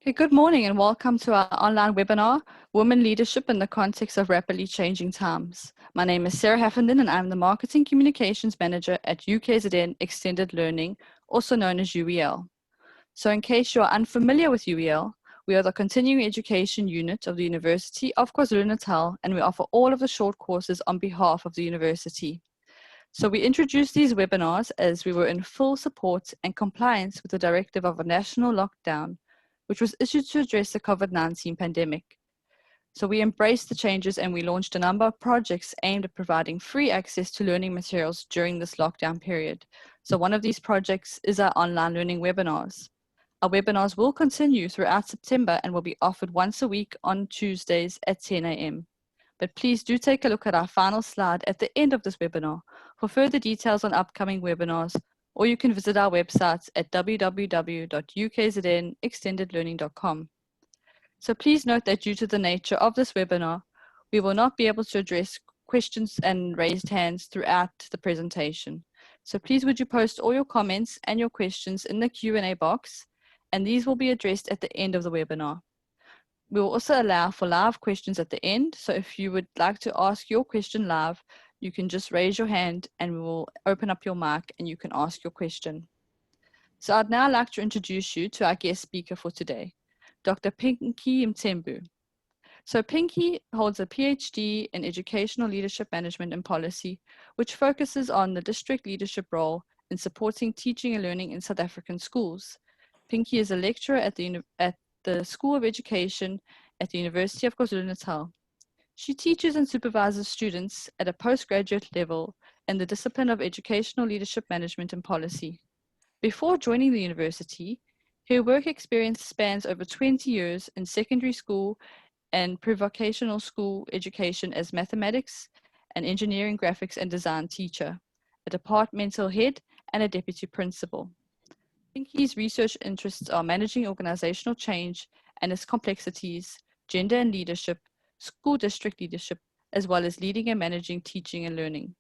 Okay, good morning and welcome to our online webinar, Women Leadership in the Context of Rapidly Changing Times. My name is Sarah Heffenden and I'm the Marketing Communications Manager at UKZN Extended Learning, also known as UEL. So in case you are unfamiliar with UEL, we are the continuing education unit of the University of KwaZulu-Natal and we offer all of the short courses on behalf of the university. So we introduced these webinars as we were in full support and compliance with the directive of a national lockdown, which was issued to address the COVID-19 pandemic. So we embraced the changes and we launched a number of projects aimed at providing free access to learning materials during this lockdown period. So one of these projects is our online learning webinars. Our webinars will continue throughout September and will be offered once a week on Tuesdays at 10 a.m. But please do take a look at our final slide at the end of this webinar for further details on upcoming webinars, or you can visit our websites at www.ukznextendedlearning.com. So please note that due to the nature of this webinar, we will not be able to address questions and raised hands throughout the presentation. So please would you post all your comments and your questions in the Q&A box, and these will be addressed at the end of the webinar. We will also allow for live questions at the end. So if you would like to ask your question live, you can just raise your hand and we will open up your mic and you can ask your question. So I'd now like to introduce you to our guest speaker for today, Dr. Pinky Mthembu. So Pinky holds a PhD in Educational Leadership Management and Policy, which focuses on the district leadership role in supporting teaching and learning in South African schools. Pinky is a lecturer at the School of Education at the University of KwaZulu-Natal. She teaches and supervises students at a postgraduate level in the discipline of Educational Leadership Management and Policy. Before joining the university, her work experience spans over 20 years in secondary school and pre-vocational school education as mathematics and engineering, graphics and design teacher, a departmental head and a deputy principal. Pinky's research interests are managing organizational change and its complexities, gender and leadership, school district leadership, as well as leading and managing teaching and learning.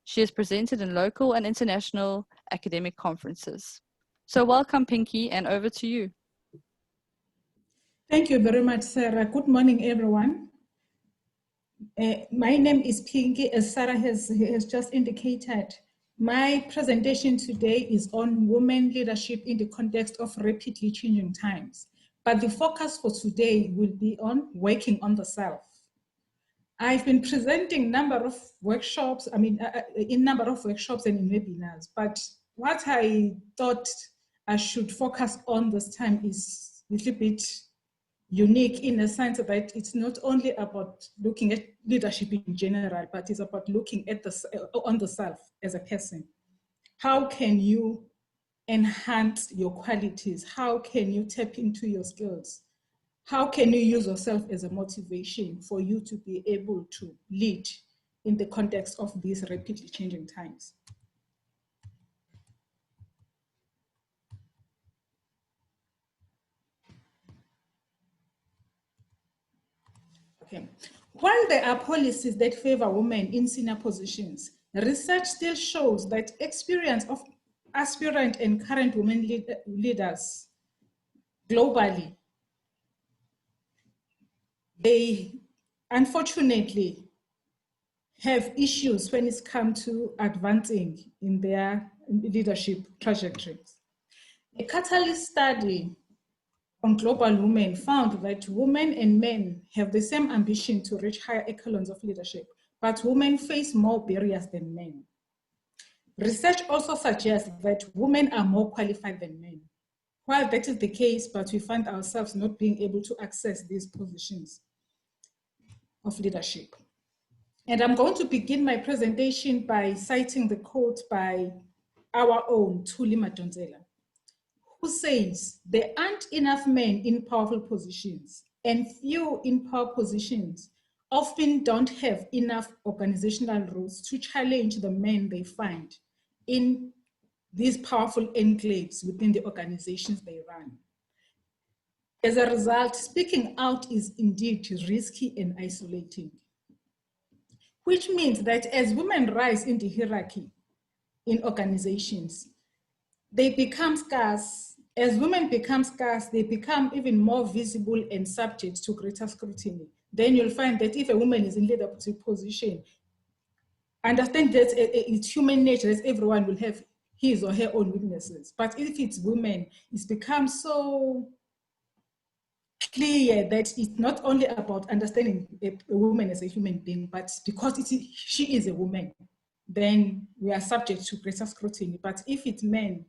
She has presented in local and international academic conferences. So welcome, Pinky, and over to you. Thank you very much, Sarah. Good morning, everyone. My name is Pinky, as Sarah has just indicated. My presentation today is on women leadership in the context of rapidly changing times. But the focus for today will be on working on the self. I've been presenting number of workshops, in number of workshops and in webinars, but what I thought I should focus on this time is a little bit unique in a sense that it's not only about looking at leadership in general, but it's about looking at on the self as a person. How can you enhance your qualities? How can you tap into your skills? How can you use yourself as a motivation for you to be able to lead in the context of these rapidly changing times? Okay. While there are policies that favor women in senior positions, research still shows that experience of aspirant and current women leaders globally, they unfortunately have issues when it's come to advancing in their leadership trajectories. A Catalyst study on global women found that women and men have the same ambition to reach higher echelons of leadership, but women face more barriers than men. Research also suggests that women are more qualified than men. While that is the case, but we find ourselves not being able to access these positions of leadership. And I'm going to begin my presentation by citing the quote by our own Thuli Madonsela, who says, "There aren't enough men in powerful positions, and few in power positions often don't have enough organizational roles to challenge the men they find in these powerful enclaves within the organizations they run. As a result, speaking out is indeed risky and isolating, which means that as women rise in the hierarchy in organizations, they become scarce As women become scarce, they become even more visible and subject to greater scrutiny. Then you'll find that if a woman is in leadership position, understand that it's human nature that everyone will have his or her own weaknesses. But if it's women, it's become so clear that it's not only about understanding a woman as a human being, but because she is a woman, then we are subject to greater scrutiny. But if it's men,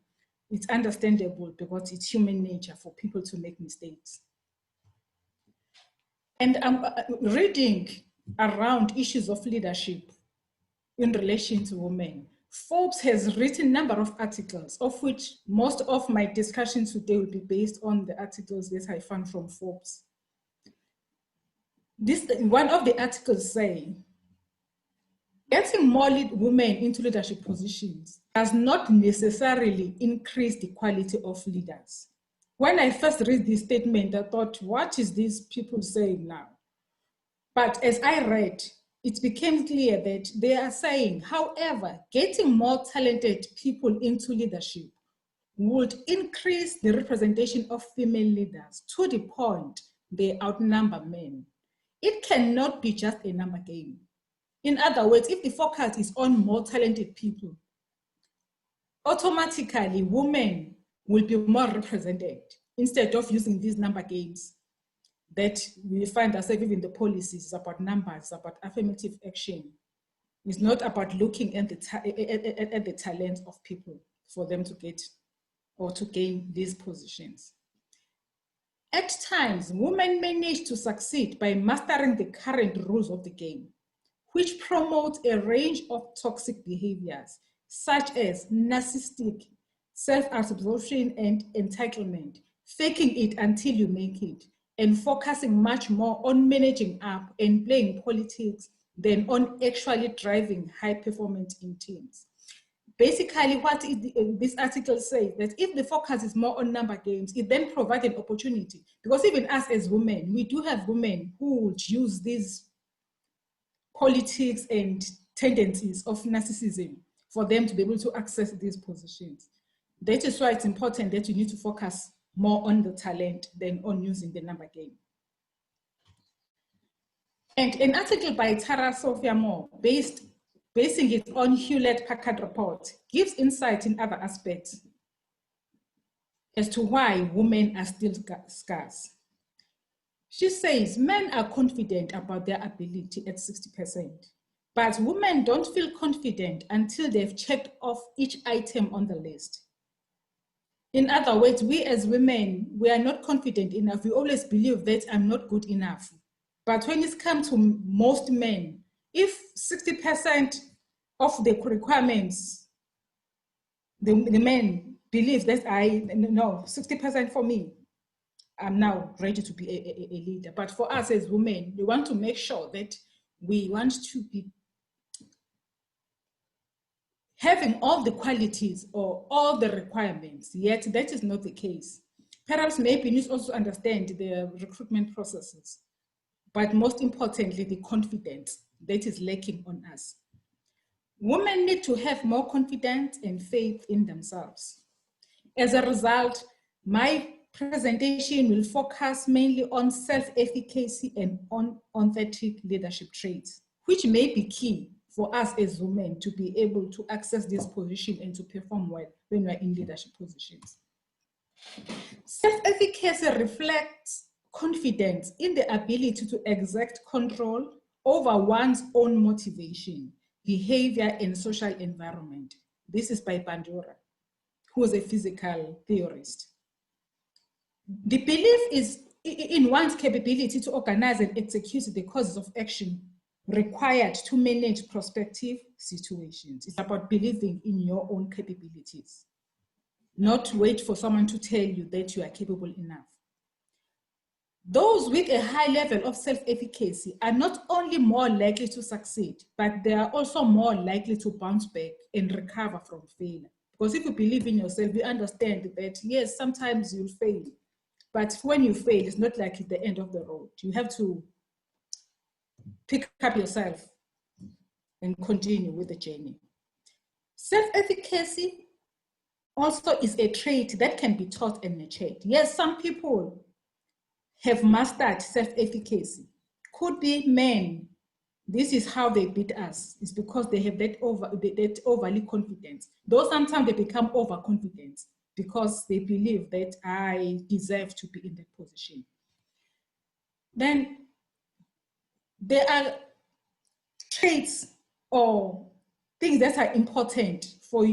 it's understandable because it's human nature for people to make mistakes. And I'm reading around issues of leadership in relation to women. Forbes has written a number of articles, of which most of my discussion today will be based on the articles that I found from Forbes. One of the articles say, getting more women into leadership positions does not necessarily increase the quality of leaders. When I first read this statement, I thought, what is these people saying now? But as I read, it became clear that they are saying, however, getting more talented people into leadership would increase the representation of female leaders to the point they outnumber men. It cannot be just a number game. In other words, if the focus is on more talented people, automatically women will be more represented instead of using these number games that we find ourselves in the policies. It's about numbers, it's about affirmative action. It's not about looking at the talent of people for them to get or to gain these positions. At times, women manage to succeed by mastering the current rules of the game, which promote a range of toxic behaviors, such as narcissistic, self-absorption and entitlement, faking it until you make it, and focusing much more on managing up and playing politics than on actually driving high performance in teams. Basically, what this article says that if the focus is more on number games, it then provides an opportunity. Because even us as women, we do have women who would use these politics and tendencies of narcissism for them to be able to access these positions. That is why it's important that you need to focus more on the talent than on using the number game. And an article by Tara Sophia Moore, basing it on Hewlett-Packard report, gives insight in other aspects as to why women are still scarce. She says men are confident about their ability at 60%, but women don't feel confident until they've checked off each item on the list. In other words, we as women, we are not confident enough. We always believe that I'm not good enough. But when it comes to most men, if 60% of the requirements, the men believe that 60% for me, I'm now ready to be a leader. But for us as women, we want to make sure that we want to be having all the qualities or all the requirements, yet that is not the case. Perhaps maybe you need to also understand the recruitment processes, but most importantly, the confidence that is lacking on us. Women need to have more confidence and faith in themselves. As a result, my presentation will focus mainly on self-efficacy and on authentic leadership traits, which may be key for us as women to be able to access this position and to perform well when we're in leadership positions. Self-efficacy reflects confidence in the ability to exert control over one's own motivation, behavior, and social environment. This is by Bandura, who is a physical theorist. The belief is in one's capability to organize and execute the causes of action required to manage prospective situations. It's about believing in your own capabilities, not wait for someone to tell you that you are capable enough. Those with a high level of self-efficacy are not only more likely to succeed, but they are also more likely to bounce back and recover from failure. Because if you believe in yourself, you understand that, yes, sometimes you'll fail, but when you fail, it's not like it's the end of the road. You have to pick up yourself and continue with the journey. Self-efficacy also is a trait that can be taught and nurtured. Yes, some people have mastered self-efficacy. Could be men. This is how they beat us. It's because they have that overly confidence. Though sometimes they become overconfident because they believe that I deserve to be in that position. Then there are traits or things that are important for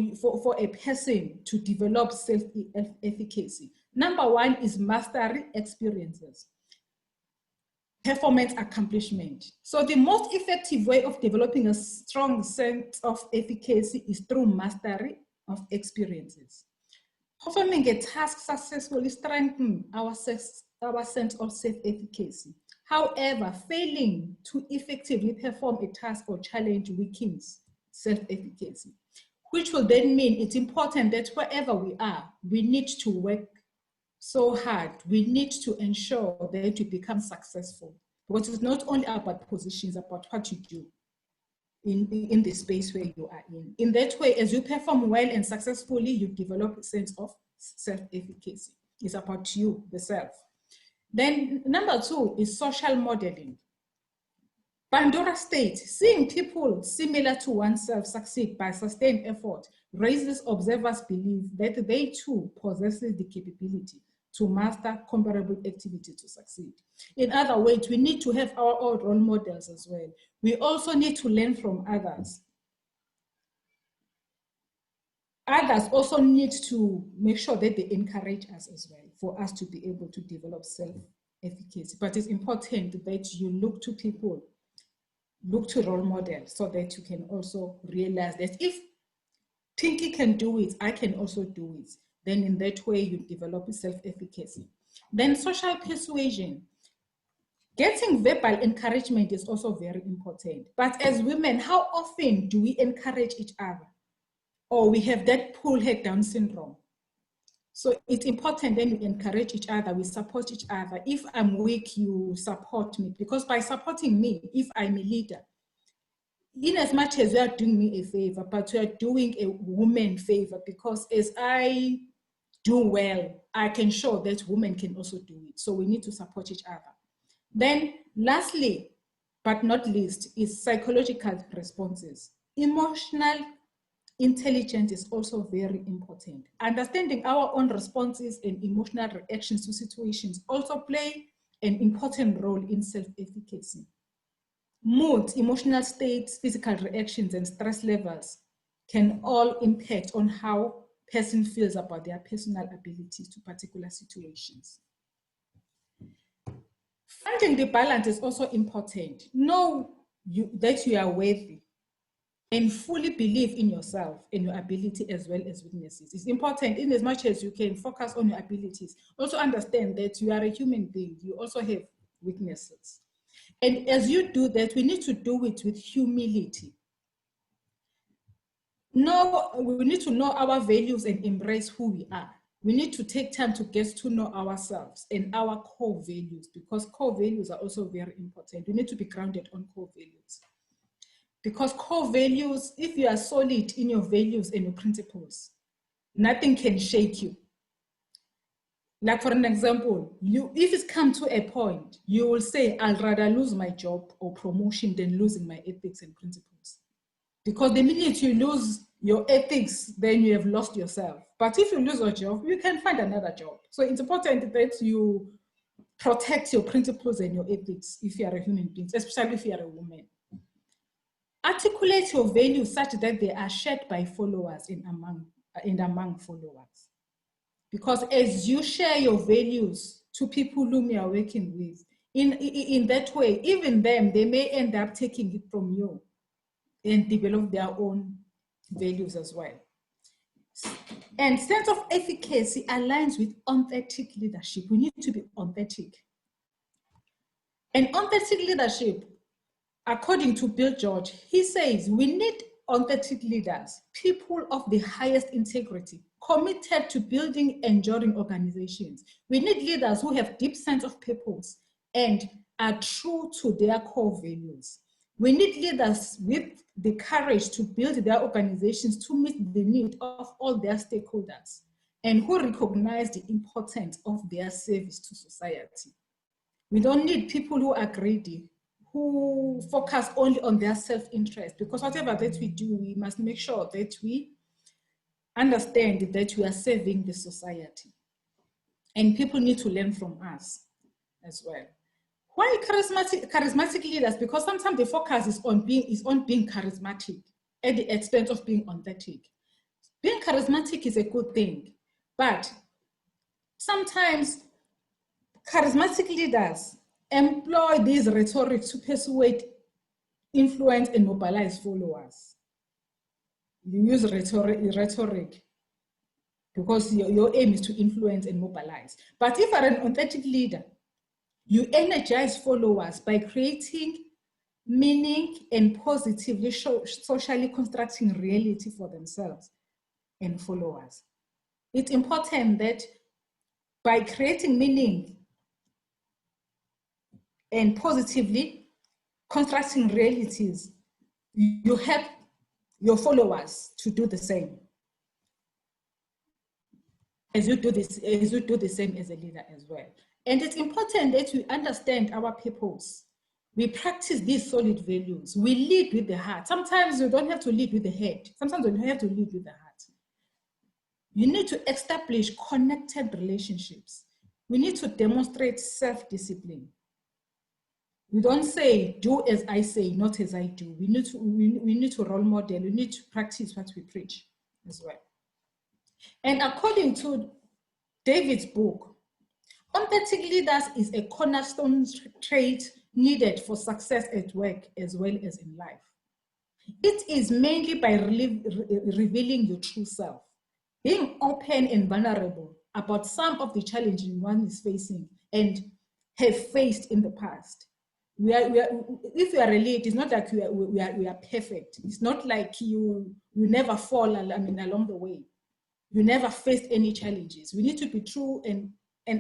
a person to develop self-efficacy. Number one is mastery experiences. Performance accomplishment. So the most effective way of developing a strong sense of efficacy is through mastery of experiences. Performing a task successfully strengthens our sense of self-efficacy. However, failing to effectively perform a task or challenge weakens self-efficacy, which will then mean it's important that wherever we are, we need to work so hard. We need to ensure that you become successful, because it's not only about positions, about what you do in the space where you are in. In that way, as you perform well and successfully, you develop a sense of self-efficacy. It's about you, the self. Then number two is social modeling. Pandora states, seeing people similar to oneself succeed by sustained effort raises observers' belief that they too possess the capability to master comparable activity to succeed. In other words, we need to have our own role models as well. We also need to learn from others. Others also need to make sure that they encourage us as well for us to be able to develop self-efficacy. But it's important that you look to people, look to role models, so that you can also realize that if Pinky can do it, I can also do it. Then in that way, you develop self-efficacy. Then social persuasion. Getting verbal encouragement is also very important. But as women, how often do we encourage each other? Or we have that pull head down syndrome. So it's important then we encourage each other, we support each other. If I'm weak, you support me. Because by supporting me, if I'm a leader, in as much as you are doing me a favor, but you are doing a woman favor, because as I do well, I can show that women can also do it. So we need to support each other. Then lastly, but not least, is psychological responses. Emotional intelligence is also very important. Understanding our own responses and emotional reactions to situations also play an important role in self-efficacy. Mood, emotional states, physical reactions, and stress levels can all impact on how a person feels about their personal abilities to particular situations. Finding the balance is also important. Know that you are worthy and fully believe in yourself and your ability as well as weaknesses. It's important in as much as you can focus on your abilities. Also understand that you are a human being. You also have weaknesses. And as you do that, we need to do it with humility. We need to know our values and embrace who we are. We need to take time to get to know ourselves and our core values, because core values are also very important. We need to be grounded on core values. Because core values, if you are solid in your values and your principles, nothing can shake you. Like for an example, if it's come to a point, you will say, I'd rather lose my job or promotion than losing my ethics and principles. Because the minute you lose your ethics, then you have lost yourself. But if you lose your job, you can find another job. So it's important that you protect your principles and your ethics if you are a human being, especially if you are a woman. Articulate your values such that they are shared by followers and among followers. Because as you share your values to people whom you are working with, in that way, even them, they may end up taking it from you and develop their own values as well. And sense of efficacy aligns with authentic leadership. We need to be authentic. And authentic leadership, according to Bill George, he says we need authentic leaders, people of the highest integrity, committed to building enduring organizations. We need leaders who have deep sense of purpose and are true to their core values. We need leaders with the courage to build their organizations to meet the need of all their stakeholders and who recognize the importance of their service to society. We don't need people who are greedy, who focus only on their self-interest, because whatever that we do, we must make sure that we understand that we are serving the society. And people need to learn from us as well. Why charismatic leaders? Because sometimes the focus is on being charismatic at the expense of being authentic. Being charismatic is a good thing, but sometimes charismatic leaders employ these rhetoric to persuade, influence, and mobilize followers. You use rhetoric because your aim is to influence and mobilize. But if you're an authentic leader, you energize followers by creating meaning and positively socially constructing reality for themselves and followers. It's important that by creating meaning and positively constructing realities, you help your followers to do the same. As you do the same as a leader as well. And it's important that we understand our purpose. We practice these solid values. We lead with the heart. Sometimes you don't have to lead with the head. Sometimes you have to lead with the heart. You need to establish connected relationships. We need to demonstrate self-discipline. We don't say, do as I say, not as I do. We need to role model. We need to practice what we preach as well. And according to David's book, authentic leaders is a cornerstone trait needed for success at work as well as in life. It is mainly by revealing your true self, being open and vulnerable about some of the challenges one is facing and have faced in the past. If you are a lead, it's not like we are perfect. It's not like you never fall along the way. You never faced any challenges. We need to be true and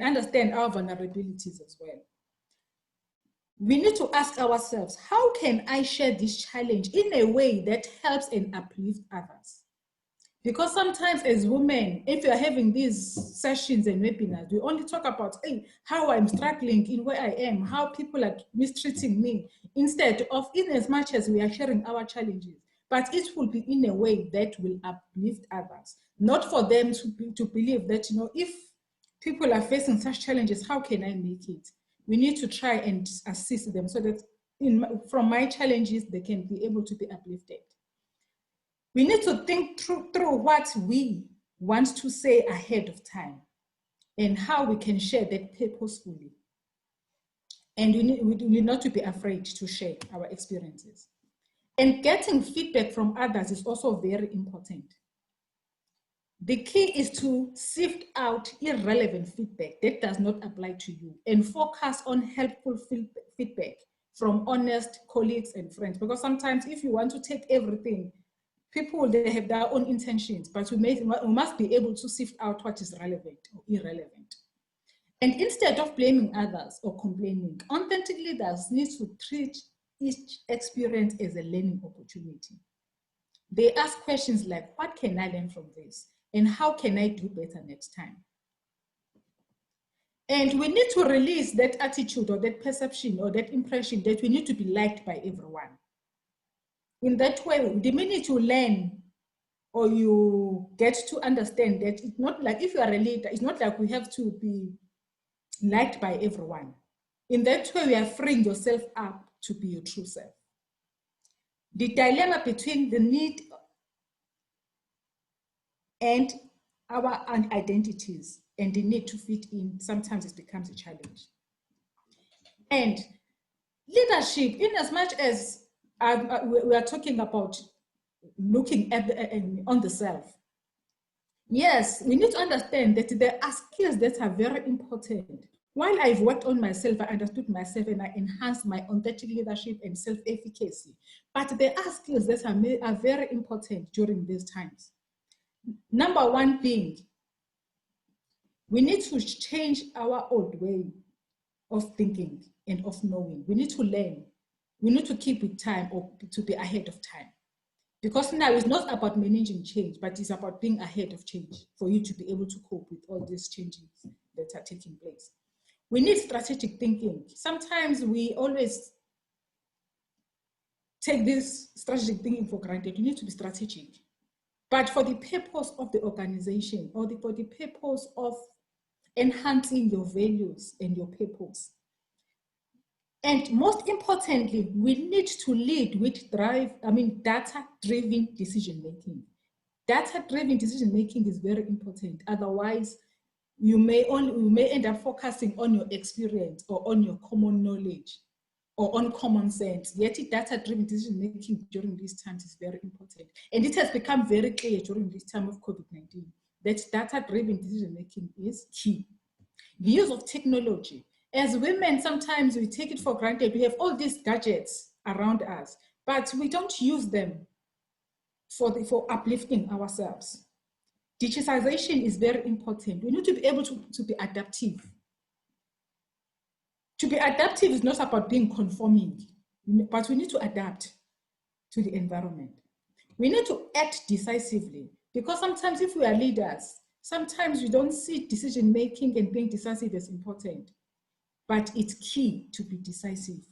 understand our vulnerabilities as well. We need to ask ourselves, how can I share this challenge in a way that helps and uplifts others? Because sometimes as women, if you're having these sessions and webinars, we only talk about how I'm struggling in where I am, how people are mistreating me, instead of in as much as we are sharing our challenges, but it will be in a way that will uplift others, not for them to believe that, if people are facing such challenges, how can I make it? We need to try and assist them so that from my challenges, they can be able to be uplifted. We need to think through what we want to say ahead of time and how we can share that purposefully. And we need not to be afraid to share our experiences. And getting feedback from others is also very important. The key is to sift out irrelevant feedback that does not apply to you and focus on helpful feedback from honest colleagues and friends. Because sometimes if you want to take everything, people, they have their own intentions, but we must be able to sift out what is relevant or irrelevant. And instead of blaming others or complaining, authentic leaders need to treat each experience as a learning opportunity. They ask questions like, what can I learn from this? And how can I do better next time? And we need to release that attitude or that perception or that impression that we need to be liked by everyone. In that way, the minute you learn or you get to understand that it's not like, if you are a leader, it's not like we have to be liked by everyone. In that way, we are freeing yourself up to be your true self. The dilemma between the need and our identities and the need to fit in, sometimes it becomes a challenge. And leadership, in as much as we are talking about looking at on the self, yes, we need to understand that there are skills that are very important. While I've worked on myself, I understood myself and I enhanced my authentic leadership and self-efficacy. But there are skills that are very important during these times. Number one being, we need to change our old way of thinking and of knowing. We need to learn we need to keep with time or to be ahead of time. Because now it's not about managing change, but it's about being ahead of change for you to be able to cope with all these changes that are taking place. We need strategic thinking. Sometimes we always take this strategic thinking for granted. You need to be strategic. But for the purpose of the organization or for the purpose of enhancing your values and your purpose. And most importantly, we need to lead with data-driven decision-making. Data-driven decision-making is very important. Otherwise, you may end up focusing on your experience or on your common knowledge or on common sense. Yet data-driven decision-making during these times is very important. And it has become very clear during this time of COVID-19 that data-driven decision-making is key. The use of technology. As women, sometimes we take it for granted. We have all these gadgets around us, but we don't use them for uplifting ourselves. Digitization is very important. We need to be able to be adaptive. To be adaptive is not about being conforming, but we need to adapt to the environment. We need to act decisively, because sometimes if we are leaders, sometimes we don't see decision-making and being decisive as important, but it's key to be decisive.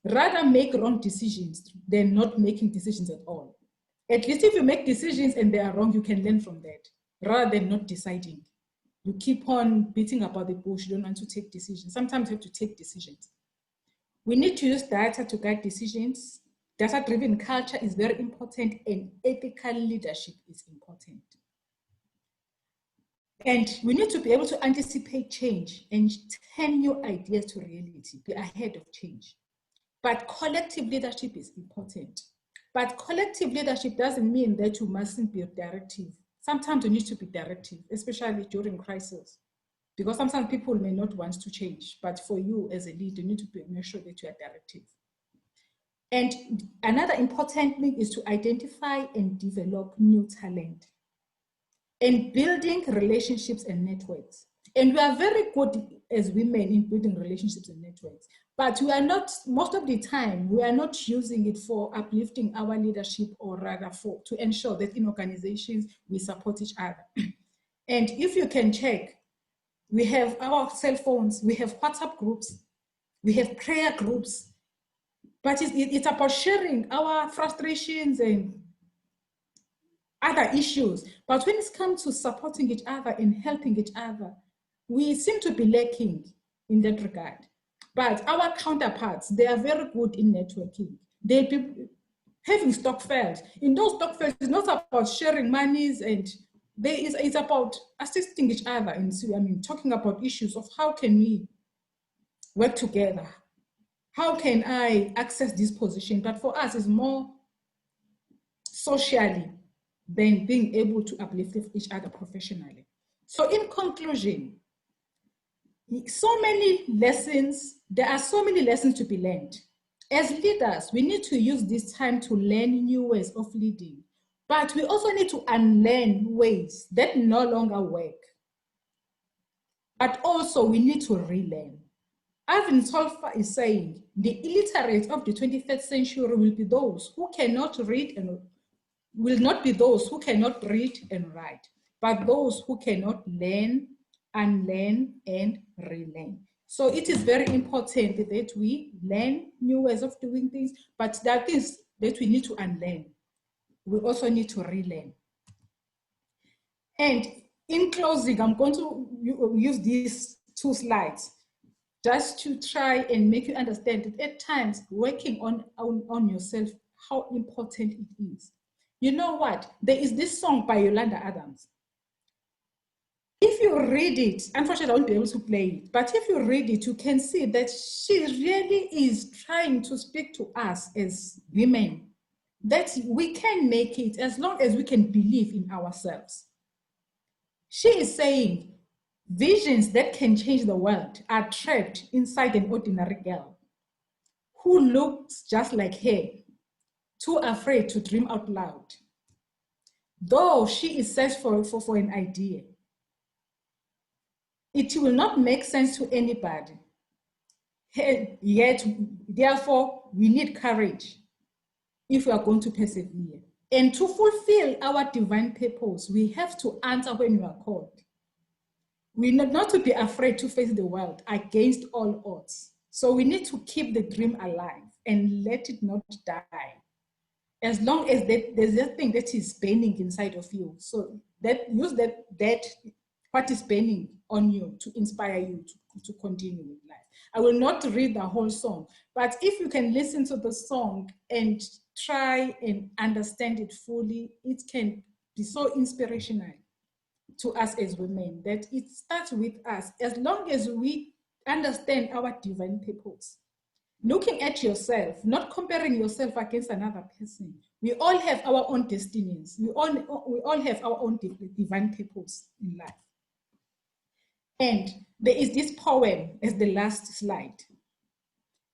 Rather make wrong decisions than not making decisions at all. At least if you make decisions and they are wrong, you can learn from that, rather than not deciding. You keep on beating about the bush, you don't want to take decisions. Sometimes you have to take decisions. We need to use data to guide decisions. Data-driven culture is very important, and ethical leadership is important. And we need to be able to anticipate change and turn new ideas to reality, be ahead of change. But collective leadership is important. But collective leadership doesn't mean that you mustn't be directive. Sometimes you need to be directive, especially during crisis, because sometimes people may not want to change, but for you as a leader, you need to make sure that you are directive. And another important thing is to identify and develop new talent and building relationships and networks. And we are very good as women in building relationships and networks, but we are not, most of the time, we are not using it for uplifting our leadership, or rather to ensure that in organizations, we support each other. And if you can check, we have our cell phones, we have WhatsApp groups, we have prayer groups, but it's about sharing our frustrations and other issues. But when it comes to supporting each other and helping each other, we seem to be lacking in that regard. But our counterparts, they are very good in networking. They'll be having stock fairs. In those stock fairs, it's not about sharing monies, and it's about assisting each other and talking about issues of how can we work together? How can I access this position? But for us, it's more socially than being able to uplift each other professionally. So in conclusion, so many lessons, there are so many lessons to be learned. As leaders, we need to use this time to learn new ways of leading, but we also need to unlearn ways that no longer work. But also we need to relearn. Ivan Solfa is saying, the illiterate of the 21st century will be those who cannot read and will not be those who cannot read and write, but those who cannot learn, unlearn, and relearn. So it is very important that we learn new ways of doing things, but there are things that we need to unlearn. We also need to relearn. And in closing, I'm going to use these 2 slides just to try and make you understand that at times working on yourself, how important it is. You know what? There is this song by Yolanda Adams. If you read it, unfortunately, I won't be able to play it, but if you read it, you can see that she really is trying to speak to us as women, that we can make it as long as we can believe in ourselves. She is saying, visions that can change the world are trapped inside an ordinary girl who looks just like her, too afraid to dream out loud. Though she is searching for an idea, it will not make sense to anybody. Yet, therefore, we need courage if we are going to persevere. And to fulfill our divine purpose, we have to answer when we are called. We need not to be afraid to face the world against all odds. So we need to keep the dream alive and let it not die. As long as there's that thing that is burning inside of you. So that use that what is burning on you to inspire you to continue with life. I will not read the whole song, but if you can listen to the song and try and understand it fully, it can be so inspirational to us as women that it starts with us. As long as we understand our divine purpose, looking at yourself, not comparing yourself against another person. We all have our own destinies. We all have our own divine purpose in life. And there is this poem as the last slide.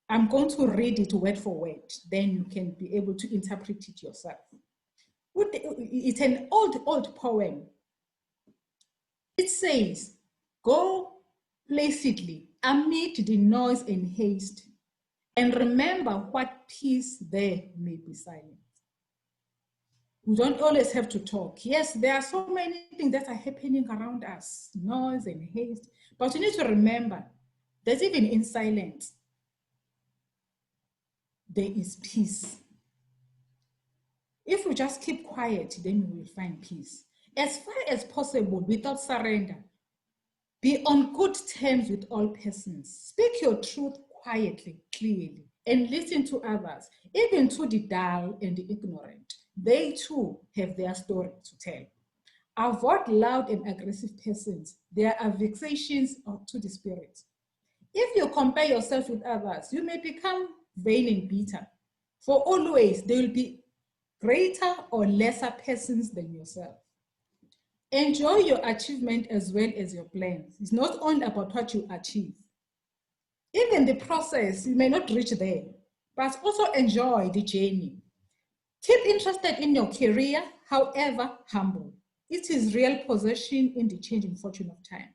I'm going to read it word for word, then you can be able to interpret it yourself. It's an old poem. It says, go placidly amid the noise and haste, and remember what peace there may be silent. We don't always have to talk. Yes, there are so many things that are happening around us, noise and haste, but you need to remember that even in silence, there is peace. If we just keep quiet, then we will find peace. As far as possible, without surrender, be on good terms with all persons. Speak your truth quietly, clearly, and listen to others, even to the dull and the ignorant. They too have their story to tell. Avoid loud and aggressive persons. There are vexations to the spirit. If you compare yourself with others, you may become vain and bitter. For always, there will be greater or lesser persons than yourself. Enjoy your achievement as well as your plans. It's not only about what you achieve. Even the process, you may not reach there, but also enjoy the journey. Keep interested in your career, however humble. It is real possession in the changing fortune of time.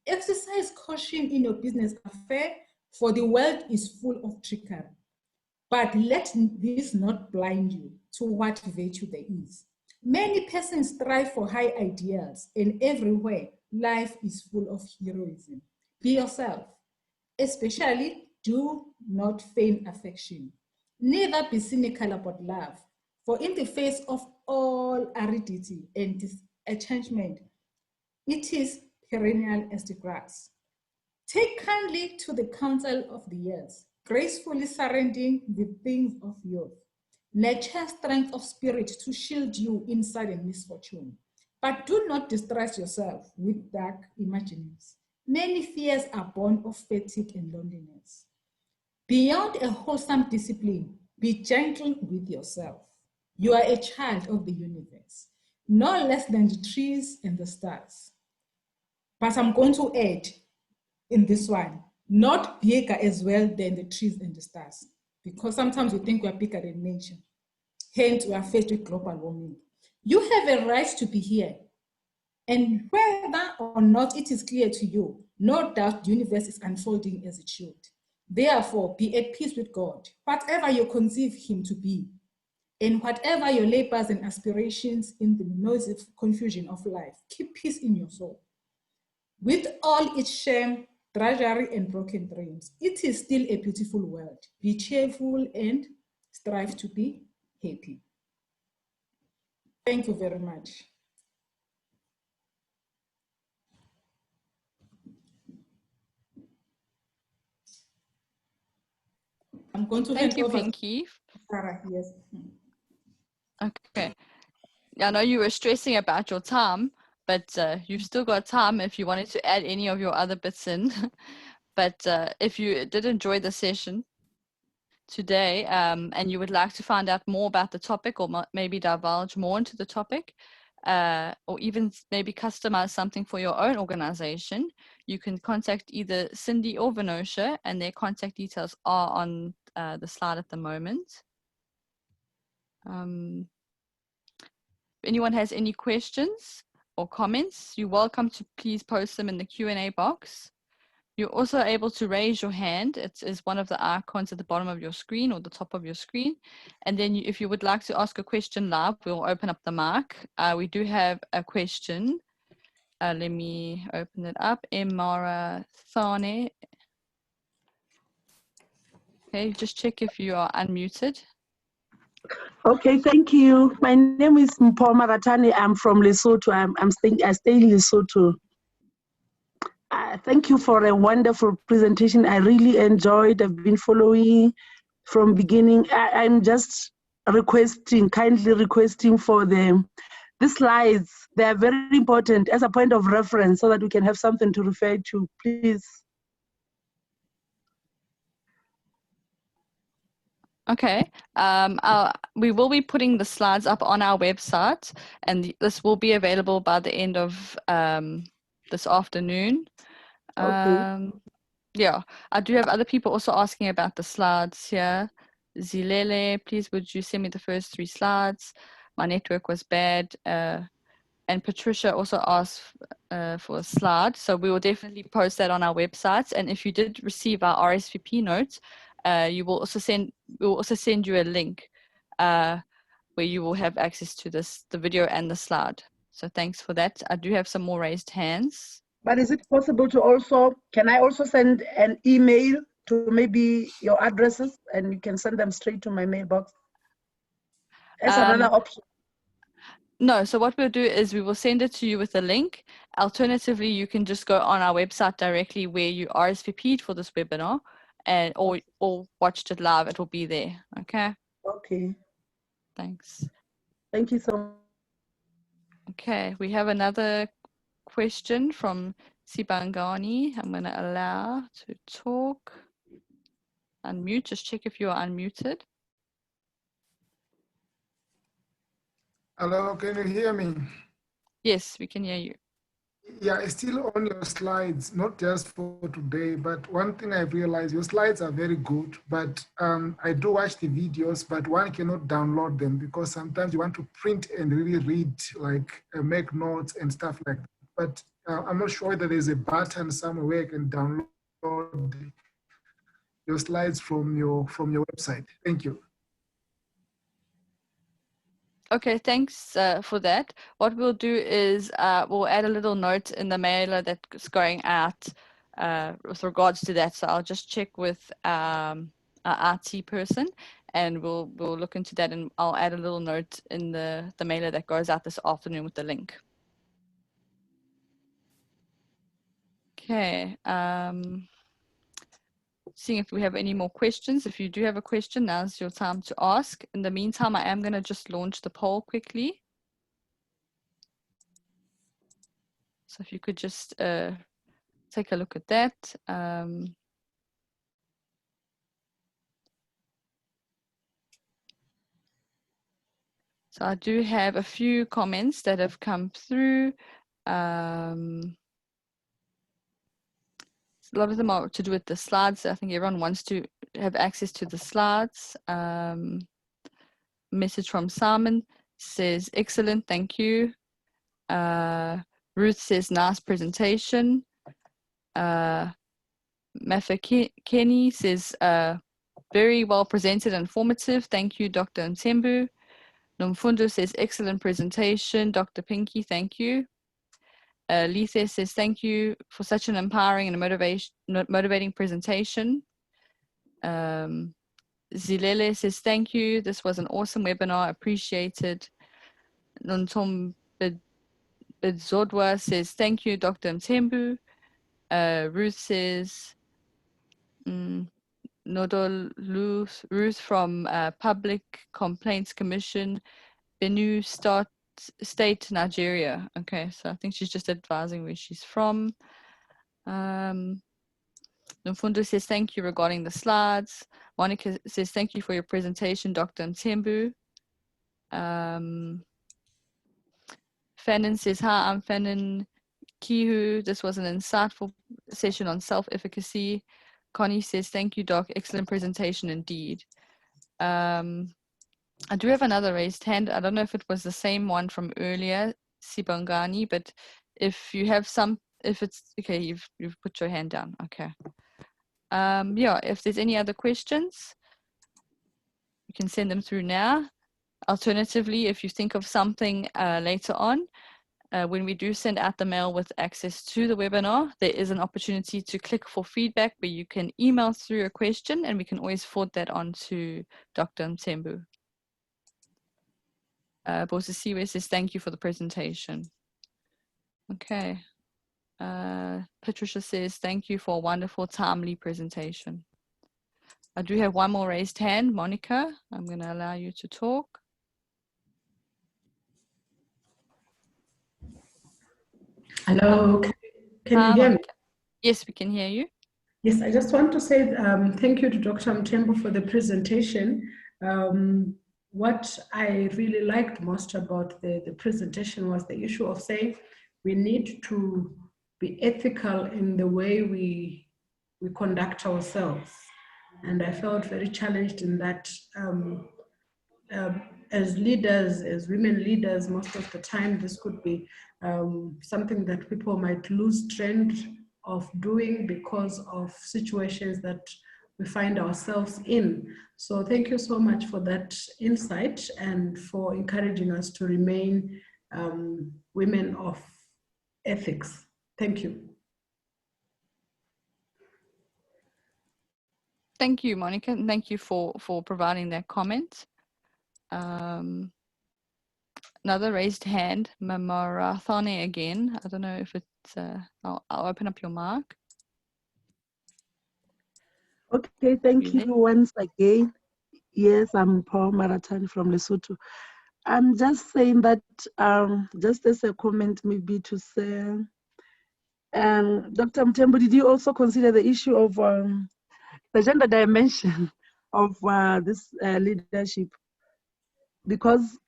Exercise caution in your business affair, for the world is full of trickery. But let this not blind you to what virtue there is. Many persons strive for high ideals, and everywhere life is full of heroism. Be yourself. Especially, do not feign affection. Neither be cynical about love, for in the face of all aridity and disenchantment, it is perennial as the grass. Take kindly to the counsel of the years, gracefully surrendering the things of youth. Nurture strength of spirit to shield you in sudden misfortune. But do not distress yourself with dark imaginings. Many fears are born of fatigue and loneliness. Beyond a wholesome discipline, be gentle with yourself. You are a child of the universe, no less than the trees and the stars. But I'm going to add in this one, not bigger as well than the trees and the stars, because sometimes we think we are bigger than nature. Hence, we are faced with global warming. You have a right to be here. And whether or not it is clear to you, no doubt the universe is unfolding as it should. Therefore, be at peace with God, whatever you conceive him to be, and whatever your labors and aspirations in the noisy confusion of life, keep peace in your soul. With all its shame, drudgery, and broken dreams, it is still a beautiful world. Be cheerful and strive to be happy. Thank you very much. I'm going to hand over. Thank you, Pinky. Sarah, yes. Okay. I know you were stressing about your time, but you've still got time if you wanted to add any of your other bits in. But if you did enjoy the session today and you would like to find out more about the topic, or maybe divulge more into the topic, or even maybe customize something for your own organization, you can contact either Cindy or Venosha, and their contact details are on the slide at the moment. If anyone has any questions or comments, you're welcome to please post them in the Q&A box. You're also able to raise your hand. It is one of the icons at the bottom of your screen or the top of your screen. And then if you would like to ask a question live, we'll open up the mic. We do have a question. Let me open it up. Mara Thane. Okay, just check if you are unmuted. Okay, thank you. My name is Mpho Maratani. I'm from Lesotho. I stay in Lesotho. Thank you for a wonderful presentation. I really enjoyed. I've been following from beginning. I'm just kindly requesting for the slides. They are very important as a point of reference so that we can have something to refer to, please. Okay, we will be putting the slides up on our website, and this will be available by the end of this afternoon. Okay. Yeah, I do have other people also asking about the slides here. Zilele, please would you send me the first 3 slides? My network was bad. And Patricia also asked for a slide, so we will definitely post that on our websites. And if you did receive our RSVP notes, we will also send you a link where you will have access to the video and the slide. So thanks for that. I do have some more raised hands. But is it possible to can I also send an email to maybe your addresses and you can send them straight to my mailbox? As another option. No, so what we'll do is we will send it to you with a link. Alternatively, you can just go on our website directly where you RSVP'd for this webinar and or watched it live. It will be there. Okay. Okay. Thanks. Thank you so much. Okay, we have another question from Sibangani. I'm going to allow to talk. Unmute. Just check if you are unmuted. Hello, can you hear me? Yes, we can hear you. Yeah, it's still on your slides, not just for today, but one thing I've realized, your slides are very good, but I do watch the videos, but one cannot download them because sometimes you want to print and really read, like make notes and stuff like that. But I'm not sure that there's a button somewhere where you can download your slides from your website. Thank you. Okay, thanks for that. What we'll do is we'll add a little note in the mailer that's going out with regards to that. So I'll just check with our IT person, and we'll look into that, and I'll add a little note in the mailer that goes out this afternoon with the link. Okay. Seeing if we have any more questions. If you do have a question, now's your time to ask. In the meantime, I am going to just launch the poll quickly. So if you could just take a look at that. So I do have a few comments that have come through. A lot of them are to do with the slides. I think everyone wants to have access to the slides. Message from Simon says, excellent, thank you. Ruth says, nice presentation. Matha Kenny says, very well presented and informative. Thank you, Dr. Ntembu. Nomfundo says, excellent presentation. Dr. Pinky, thank you. Lethe says, thank you for such an empowering and motivating presentation. Zilele says, thank you. This was an awesome webinar. Appreciated. Nontom Bidzodwa says, thank you, Dr. Mtembu. Ruth says, Nodol Ruth from Public Complaints Commission, Benue State, Nigeria. Okay, so I think she's just advising where she's from. Mfundo says, thank you regarding the slides. Monica says, thank you for your presentation, Dr. Ntembu. Fanon says, hi, I'm Fanon Kihu. This was an insightful session on self-efficacy. Connie says, thank you, Doc. Excellent presentation indeed. I do have another raised hand. I don't know if it was the same one from earlier, Sibangani, but if you have if it's okay, you've put your hand down. Okay. Yeah, if there's any other questions, you can send them through now. Alternatively, if you think of something later on, when we do send out the mail with access to the webinar, there is an opportunity to click for feedback where you can email through a question and we can always forward that on to Dr. Mthembu. Bosisiwe says, thank you for the presentation. Okay. Patricia says, thank you for a wonderful, timely presentation. I do have one more raised hand. Monica, I'm going to allow you to talk. Hello, can you hear me? Yes, we can hear you. Yes, I just want to say thank you to Dr. Mthembu for the presentation. What I really liked most about the presentation was the issue of saying we need to be ethical in the way we conduct ourselves. And I felt very challenged in that as leaders, as women leaders, most of the time this could be something that people might lose trend of doing because of situations that we find ourselves in. So thank you so much for that insight and for encouraging us to remain women of ethics. Thank you. Thank you, Monica, and thank you for providing that comment. Another raised hand, Mamarathane again. I don't know if it's, I'll open up your mic. Okay, thank you once again. Yes, I'm Paul Marathane from Lesotho. I'm just saying that, just as a comment maybe to say, Dr. Mthembu, did you also consider the issue of the gender dimension of this leadership? Because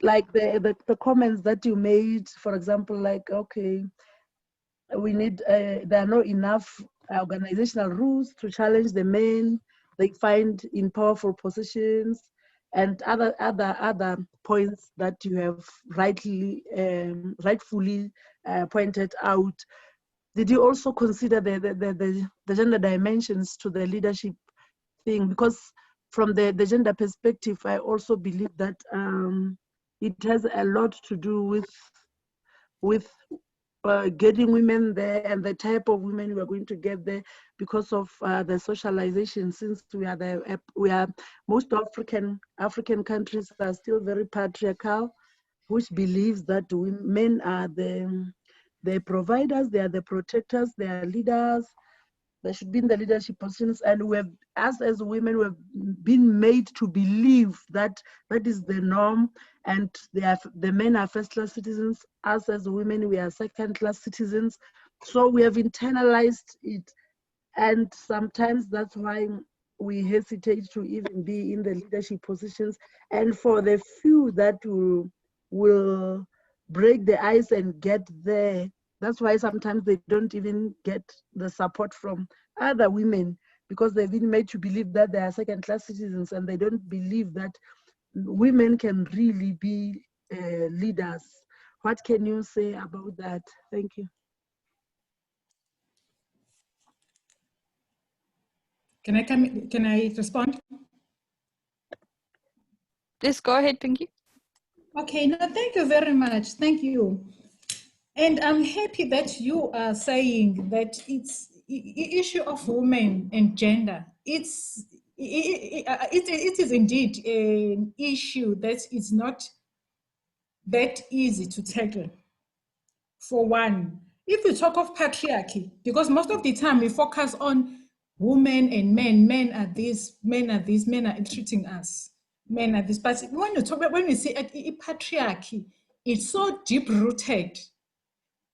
like the comments that you made, for example, like, okay, we need, there are not enough organizational rules to challenge the men they find in powerful positions, and other points that you have rightfully pointed out. Did you also consider the gender dimensions to the leadership thing? Because from the gender perspective, I also believe that it has a lot to do with getting women there and the type of women we are going to get there because of the socialization. Since we are most African countries are still very patriarchal, which believes that men are the providers, they are the protectors, they are leaders. They should be in the leadership positions, and we have, us as women, we have been made to believe that that is the norm, and the men are first-class citizens. Us as women, we are second-class citizens. So we have internalized it, and sometimes that's why we hesitate to even be in the leadership positions. And for the few that will break the ice and get there, that's why sometimes they don't even get the support from other women, because they've been made to believe that they are second-class citizens, and they don't believe that women can really be leaders. What can you say about that? Thank you. Can I respond? Yes, go ahead, Pinky. Okay, no, thank you very much. Thank you. And I'm happy that you are saying that it's issue of women and gender. It is indeed an issue that is not that easy to tackle. For one, if we talk of patriarchy, because most of the time we focus on women and men are this, men are this, men are treating us, men are this. But when we say patriarchy, it's so deep rooted,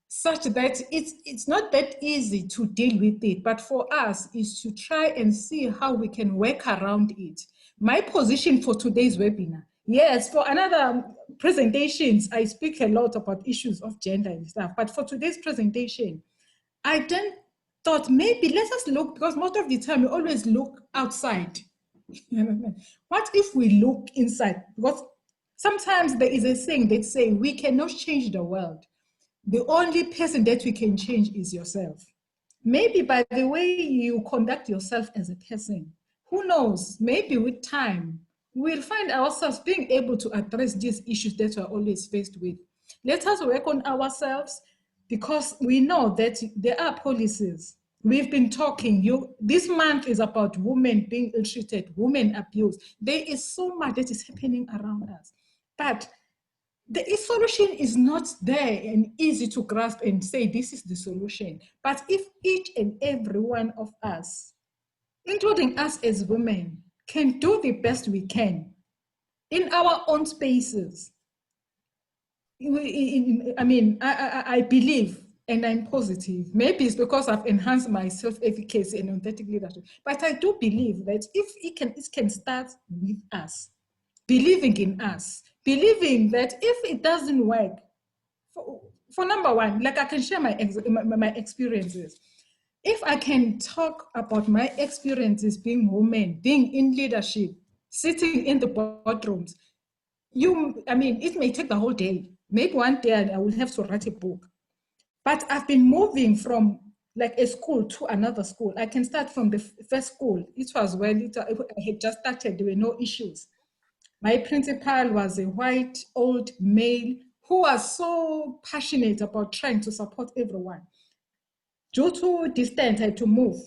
such that it's not that easy to deal with it. But for us is to try and see how we can work around it. My position for today's webinar, yes, for another presentations, I speak a lot about issues of gender and stuff. But for today's presentation, I then thought maybe let us look, because most of the time we always look outside. What if we look inside? Because sometimes there is a saying that say we cannot change the world, the only person that we can change is yourself. Maybe by the way you conduct yourself as a person, who knows, maybe with time, we'll find ourselves being able to address these issues that we're always faced with. Let us work on ourselves, because we know that there are policies. We've been talking, this month is about women being ill-treated, women abused. There is so much that is happening around us. But the solution is not there and easy to grasp and say this is the solution. But if each and every one of us, including us as women, can do the best we can in our own spaces, I believe, and I'm positive, maybe it's because I've enhanced my self-efficacy and authentic leadership, but I do believe that if it can start with us, believing in us, believing that if it doesn't work, for number one, like I can share my experiences. If I can talk about my experiences being women, being in leadership, sitting in the boardrooms, it may take the whole day. Maybe one day I will have to write a book. But I've been moving from like a school to another school. I can start from the first school. It was I had just started, there were no issues. My principal was a white, old male who was so passionate about trying to support everyone. Due to distance, I had to move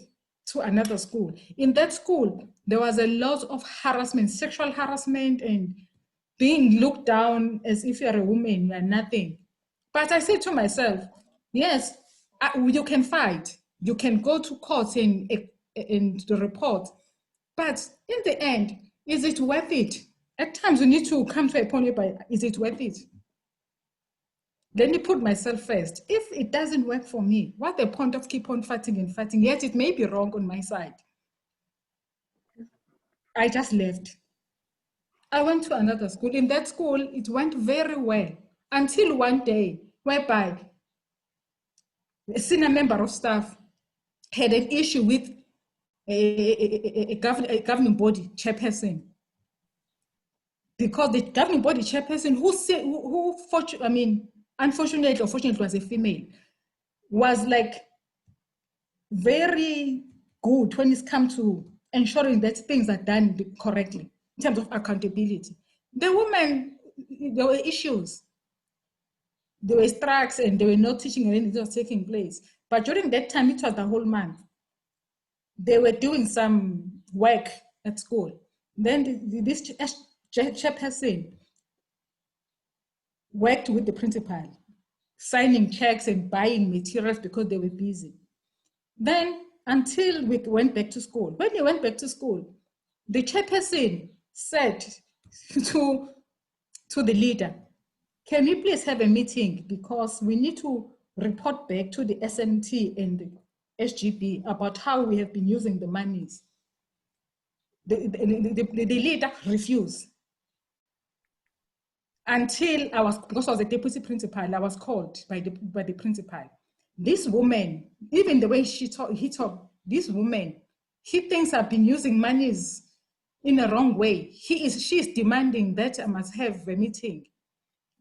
to another school. In that school, there was a lot of harassment, sexual harassment, and being looked down as if you're a woman, you're nothing. But I said to myself, yes, you can fight. You can go to court and the report. But in the end, is it worth it? At times, you need to come to a point where, is it worth it? Let me put myself first. If it doesn't work for me, what's the point of keep on fighting and fighting? Yet it may be wrong on my side. I just left. I went to another school. In that school, it went very well until one day whereby a senior member of staff had an issue with a governing body chairperson. Because the governing body chairperson unfortunately or fortunately was a female, was like very good when it's come to ensuring that things are done correctly in terms of accountability. The women, there were issues. There were strikes and they were not teaching and anything was taking place. But during that time, it was the whole month. They were doing some work at school. Then this chairperson worked with the principal, signing checks and buying materials because they were busy. Then until we went back to school. When we went back to school, the chairperson said to the leader, can we please have a meeting because we need to report back to the SMT and the SGB about how we have been using the monies. The leader refused. Until because I was a deputy principal, I was called by the principal. This woman, even the way he talked, this woman, he thinks I've been using monies in a wrong way. She is demanding that I must have a meeting.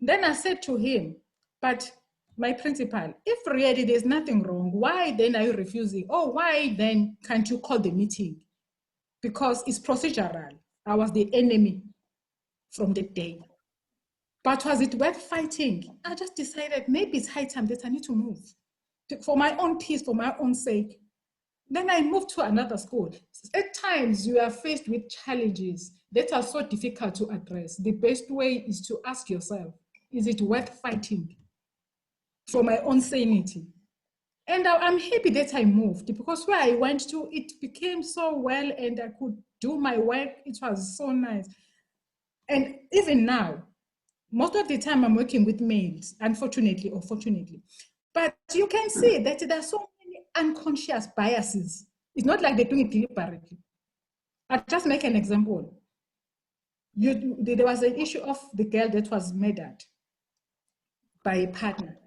Then I said to him, but my principal, if really there's nothing wrong, why then are you refusing? Or why then can't you call the meeting? Because it's procedural. I was the enemy from the day. But was it worth fighting? I just decided maybe it's high time that I need to move for my own peace, for my own sake. Then I moved to another school. At times you are faced with challenges that are so difficult to address. The best way is to ask yourself, is it worth fighting for my own sanity? And I'm happy that I moved because where I went to, it became so well and I could do my work. It was so nice. And even now, most of the time I'm working with males, unfortunately or fortunately. But you can see that there are so many unconscious biases. It's not like they're doing it deliberately. I'll just make an example. There was an issue of the girl that was murdered by a partner.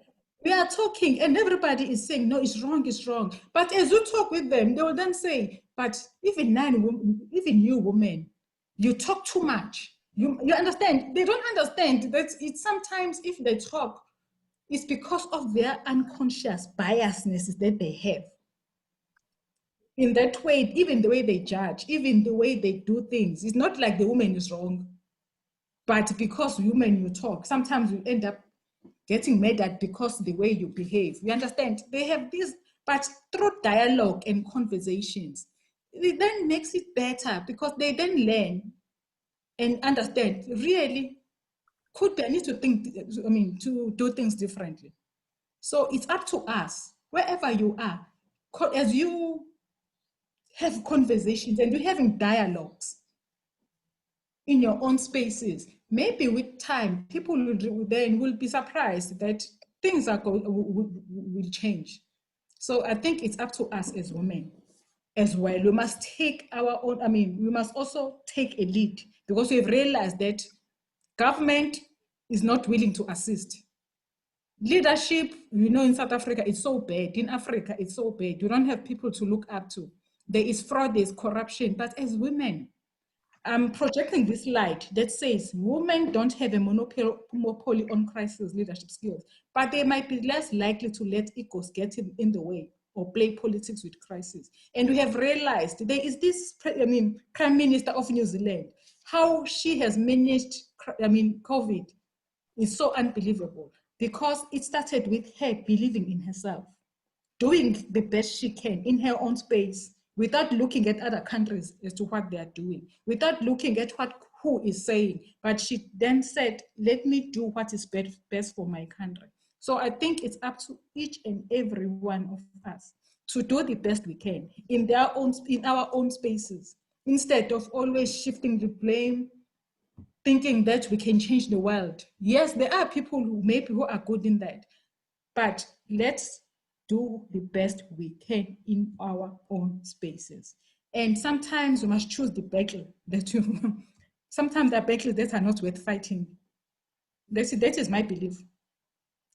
We are talking and everybody is saying, no, it's wrong, it's wrong. But as you talk with them, they will then say, but even you women, you talk too much. You understand? They don't understand that it's sometimes if they talk, It's because of their unconscious biasnesses that they have. In that way, even the way they judge, even the way they do things, it's not like the woman is wrong, but because women you talk, sometimes you end up getting mad at because the way you behave. You understand? They have this, but through dialogue and conversations, it then makes it better because they then learn and understand, really, could be, I need to think, I mean, to do things differently. So it's up to us, wherever you are, as you have conversations and you're having dialogues in your own spaces, maybe with time, people will be surprised that things will change. So I think it's up to us as women as well. We must take our own, I mean, we must also take a lead because we've realized that government is not willing to assist. Leadership, you know, in South Africa, it's so bad. In Africa, it's so bad. You don't have people to look up to. There is fraud, there's corruption. But as women, I'm projecting this light that says women don't have a monopoly on crisis leadership skills, but they might be less likely to let egos get in the way or play politics with crisis. And we have realized there is this, I mean, Prime Minister of New Zealand, how she has managed, I mean, COVID is so unbelievable because it started with her believing in herself, doing the best she can in her own space without looking at other countries as to what they are doing, without looking at what who is saying. But she then said, let me do what is best for my country. So I think it's up to each and every one of us to do the best we can in our own spaces, instead of always shifting the blame, thinking that we can change the world. Yes, there are people who are good in that, but let's do the best we can in our own spaces. And sometimes we must choose the battle that you, sometimes there are battles that are not worth fighting. That is my belief.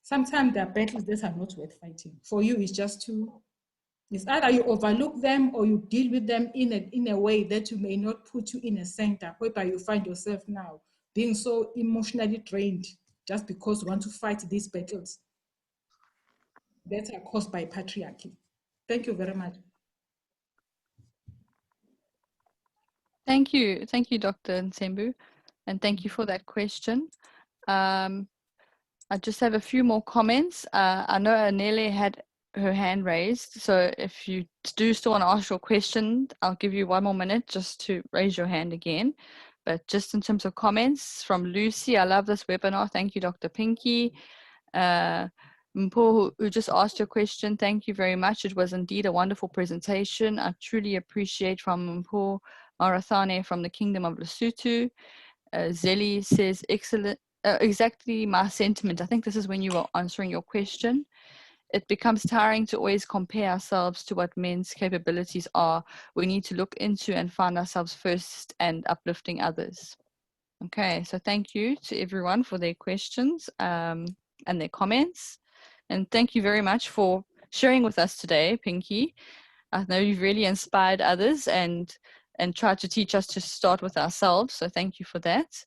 Sometimes there are battles that are not worth fighting. For you, it's either you overlook them or you deal with them in a way that you may not put you in a center whereby you find yourself now being so emotionally drained just because you want to fight these battles that are caused by patriarchy. Thank you very much. Thank you, Dr. Nsembu, and thank you for that question. I just have a few more comments. I know Anele had her hand raised, so if you do still want to ask your question, I'll give you 1 more minute just to raise your hand again. But just in terms of comments from Lucy, I love this webinar. Thank you, Dr. Pinky. Mpo, who just asked your question, thank you very much. It was indeed a wonderful presentation. I truly appreciate from Mpo Marathane from the Kingdom of Lesotho. Zeli says, excellent, exactly my sentiment. I think this is when you were answering your question. It becomes tiring to always compare ourselves to what men's capabilities are. We need to look into and find ourselves first and uplifting others. Okay, so thank you to everyone for their questions and their comments. And thank you very much for sharing with us today, Pinky. I know you've really inspired others and tried to teach us to start with ourselves. So thank you for that.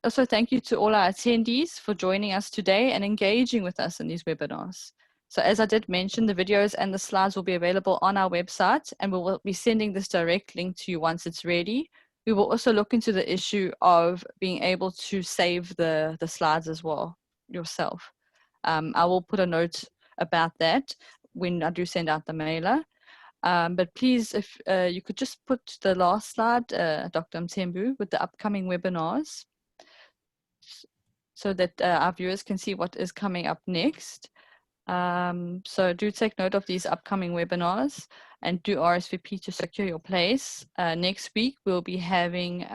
Also, thank you to all our attendees for joining us today and engaging with us in these webinars. So as I did mention, the videos and the slides will be available on our website, and we will be sending this direct link to you once it's ready. We will also look into the issue of being able to save the slides as well yourself. I will put a note about that when I do send out the mailer. But please, if you could just put the last slide, Dr. Mthembu, with the upcoming webinars, so that our viewers can see what is coming up next. So do take note of these upcoming webinars and do RSVP to secure your place. Next week, we'll be having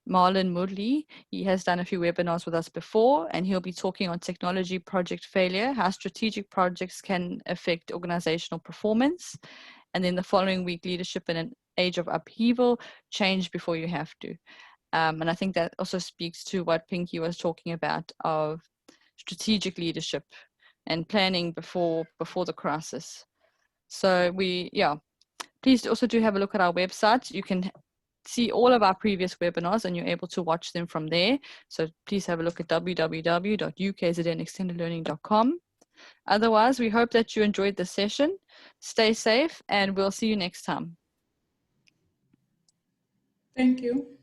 Marlon Mudley. He has done a few webinars with us before, and he'll be talking on technology project failure, how strategic projects can affect organizational performance. And then the following week, leadership in an age of upheaval, change before you have to. And I think that also speaks to what Pinky was talking about of strategic leadership and planning before the crisis. So please also do have a look at our website. You can see all of our previous webinars and you're able to watch them from there. So please have a look at www.ukznextendedlearning.com. Otherwise, we hope that you enjoyed the session. Stay safe and we'll see you next time. Thank you.